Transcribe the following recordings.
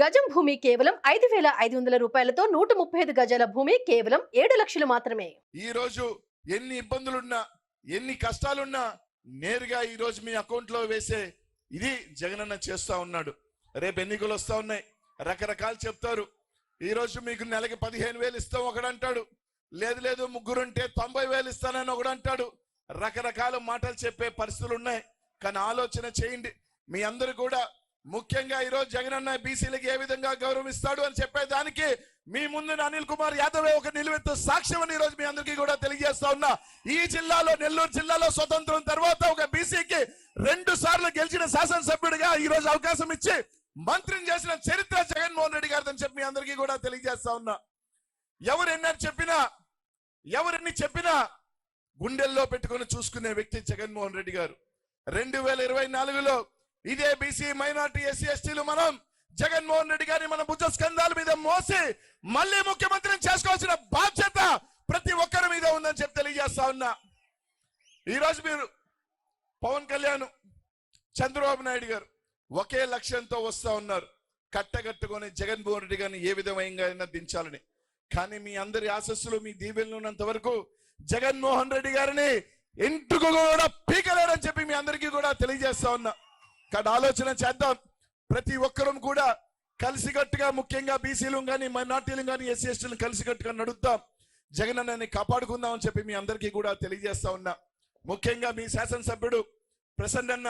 గజం భూమి కేవలం 5,500 రూపాయలతో 135 గజాల భూమి కేవలం 7 లక్షలు మాత్రమే. ఈ రోజు ఎన్ని ఇబ్బందులున్నా ఎన్ని కష్టాలున్నా నేరుగా ఈ రోజు మీ అకౌంట్ లో వేసే ఇది జగనన్న చేస్తా ఉన్నాడు. రేపు ఎన్నికలు వస్తా ఉన్నాయి, రకరకాలు చెప్తారు. ఈ రోజు మీకు నెలకి 15,000 ఇస్తాం ఒకడు అంటాడు, లేదు ముగ్గురుంటే 90,000 ఇస్తానని ఒకడు అంటాడు. రకరకాల మాటలు చెప్పే పరిస్థితులు ఉన్నాయి. కానీ ఆలోచన చేయండి. మీ అందరూ కూడా ముఖ్యంగా ఈ రోజు జగనన్న బీసీలకి ఏ విధంగా గౌరవిస్తాడు అని చెప్పేదానికి మీ ముందు అనిల్ కుమార్ యాదవ్ ఒక నిలువెత్తు సాక్ష్యం అని ఈ రోజు మీ అందరికీ కూడా తెలియజేస్తా ఉన్నా. ఈ జిల్లాలో, నెల్లూరు జిల్లాలో స్వతంత్రం తర్వాత ఒక బీసీకి 2 సార్లు గెలిచిన శాసనసభ్యుడిగా ఈ రోజు అవకాశం ఇచ్చి మంత్రిని చేసిన చరిత్ర జగన్మోహన్ రెడ్డి గారిని చెప్పి మీ అందరికీ కూడా తెలియజేస్తా ఉన్నా. ఎవరెన్ని చెప్పినా గుండెల్లో పెట్టుకుని చూసుకునే వ్యక్తి జగన్మోహన్ రెడ్డి గారు. 2024లో ఇదే బీసీ మైనార్టీ ఎస్సీ ఎస్టీలు మనం జగన్మోహన్ రెడ్డి గారిని మన భుజ స్కంధాల మీద మోసి మళ్ళీ ముఖ్యమంత్రిని చేసుకోవాల్సిన బాధ్యత ప్రతి ఒక్కరి మీద ఉందని చెప్పి తెలియజేస్తా ఉన్నా. ఈరోజు మీరు పవన్ కళ్యాణ్, చంద్రబాబు నాయుడు గారు ఒకే లక్ష్యంతో వస్తా ఉన్నారు, కట్టగట్టుకొని జగన్మోహన్ రెడ్డి గారిని ఏ విధంగా దించాలని. కానీ మీ అందరి ఆశస్సులు, మీ దీవెనలు ఉన్నంత వరకు జగన్మోహన్ రెడ్డి గారిని ఇంటికి కూడా పీకలేరని చెప్పి మీ అందరికీ కూడా తెలియజేస్తా ఉన్నా. కానీ ఆలోచన చేద్దాం. ప్రతి ఒక్కరూ కూడా కలిసికట్టుగా, ముఖ్యంగా బీసీలు కానీ మైనార్టీలు కానీ ఎస్సీ ఎస్టీలు కలిసికట్టుగా నడుద్దాం, జగనన్నని కాపాడుకుందాం అని చెప్పి మీ అందరికీ కూడా తెలియజేస్తా ఉన్నా. ముఖ్యంగా మీ శాసనసభ్యుడు ప్రసన్న అన్న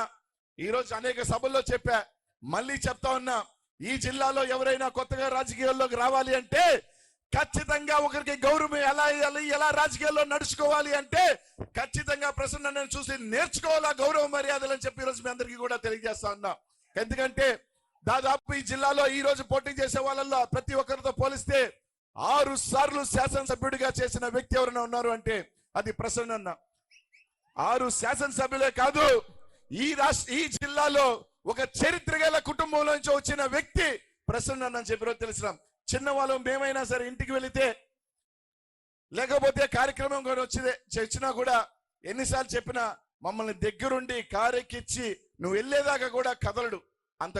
ఈరోజు అనేక సభల్లో చెప్పా, మళ్ళీ చెప్తా ఉన్నా. ఈ జిల్లాలో ఎవరైనా కొత్తగా రాజకీయాల్లోకి రావాలి అంటే ఖచ్చితంగా ఒకరికి గౌరవం ఎలా రాజకీయాల్లో నడుచుకోవాలి అంటే ఖచ్చితంగా ప్రసన్న చూసి నేర్చుకోవాలా గౌరవ మర్యాదలు అని చెప్పి ఈరోజు మీ అందరికీ కూడా తెలియజేస్తా ఉన్నా. ఎందుకంటే దాదాపు ఈ జిల్లాలో ఈ రోజు పోటీ చేసే వాళ్ళల్లో ప్రతి ఒక్కరితో పోలిస్తే 6 సార్లు శాసనసభ్యుడిగా చేసిన వ్యక్తి ఎవరైనా ఉన్నారు అంటే అది ప్రసన్న. 6 శాసనసభ్యులే కాదు, ఈ జిల్లాలో ఒక చరిత్ర గల కుటుంబంలో నుంచి వచ్చిన వ్యక్తి ప్రసన్న అని చెప్పి తెలిసినాం. చిన్నవాళ్ళం మేమైనా సరే ఇంటికి వెళితే లేకపోతే కార్యక్రమం కూడా వచ్చినా కూడా ఎన్నిసార్లు చెప్పినా మమ్మల్ని దగ్గరుండి కారెక్కిచ్చి నువ్వు వెళ్ళేదాకా కూడా కదలడు. అంత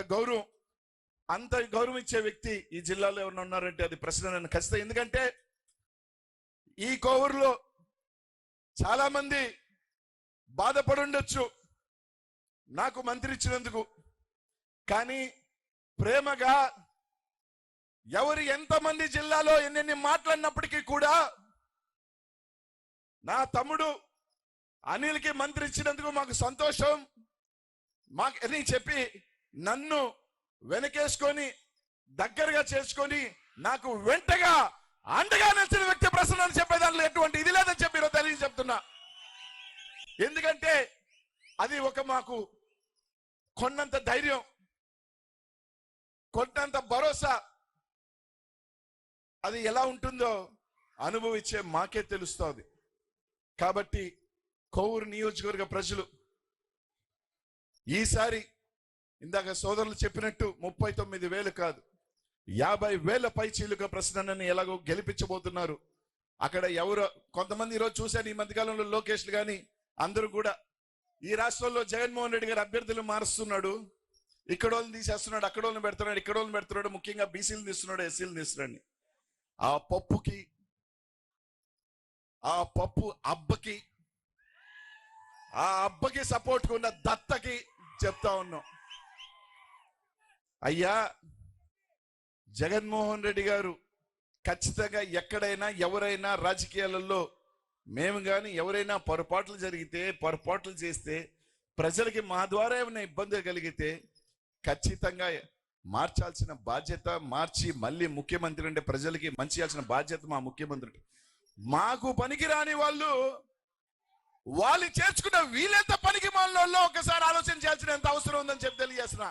గౌరవం ఇచ్చే వ్యక్తి ఈ జిల్లాలో ఎవరైనా ఉన్నారంటే అది ప్రశ్న ఖచ్చితంగా. ఎందుకంటే ఈ కోవూరులో చాలా మంది బాధపడి ఉండొచ్చు నాకు మంత్రి ఇచ్చినందుకు. కానీ ప్రేమగా ఎవరు ఎంతమంది జిల్లాలో ఎన్నెన్ని మాట్లాడినప్పటికీ కూడా నా తమ్ముడు అనిల్కి మంత్రి ఇచ్చినందుకు మాకు సంతోషం అని చెప్పి నన్ను వెనకేసుకొని దగ్గరగా చేసుకొని నాకు వెంటగా అండగా నిలిచిన వ్యక్తి ప్రసన్న అని చెప్పే దాంట్లో ఎటువంటి ఇది లేదని చెప్పి ఈరోజు తెలియ చెప్తున్నా. ఎందుకంటే అది ఒక మాకు కొన్నంత ధైర్యం, కొన్నంత భరోసా. అది ఎలా ఉంటుందో అనుభవించే మాకే తెలుస్తుంది. కాబట్టి కోవూరు నియోజకవర్గ ప్రజలు ఈసారి ఇందాక సోదరులు చెప్పినట్టు 39,000 కాదు 50,000 పై చీలుక ప్రశ్నని ఎలాగో గెలిపించబోతున్నారు. అక్కడ ఎవరు కొంతమంది ఈరోజు చూశాను, ఈ మధ్యకాలంలో లోకేష్లు కానీ అందరూ కూడా ఈ రాష్ట్రంలో జగన్మోహన్ రెడ్డి గారు అభ్యర్థులు మారుస్తున్నాడు, ఇక్కడ వాళ్ళని తీసేస్తున్నాడు, అక్కడ వాళ్ళని పెడుతున్నాడు, ఇక్కడ వాళ్ళని పెడుతున్నాడు, ముఖ్యంగా బీసీలు తీస్తున్నాడు, ఎస్సీలు తీస్తున్నాడు. ఆ పప్పు అబ్బకి సపోర్ట్ ఉన్న దత్తకి చెప్తా ఉన్నాం, అయ్యా జగన్మోహన్ రెడ్డి గారు ఖచ్చితంగా ఎక్కడైనా ఎవరైనా రాజకీయాలలో మేము కానీ ఎవరైనా పొరపాట్లు చేస్తే ప్రజలకి మా ద్వారా ఏమైనా ఇబ్బంది కలిగితే ఖచ్చితంగా మార్చాల్సిన బాధ్యత, మార్చి మళ్ళీ ముఖ్యమంత్రి అంటే ప్రజలకి మంచి చేయాల్సిన బాధ్యత మా ముఖ్యమంత్రి. మాకు పనికిరాని వాళ్ళు చేర్చుకున్న వీలెంత పనికి మాలలో ఒకసారి ఆలోచన చేయాల్సిన ఎంత అవసరం ఉందని చెప్పి తెలియజేస్తున్నా.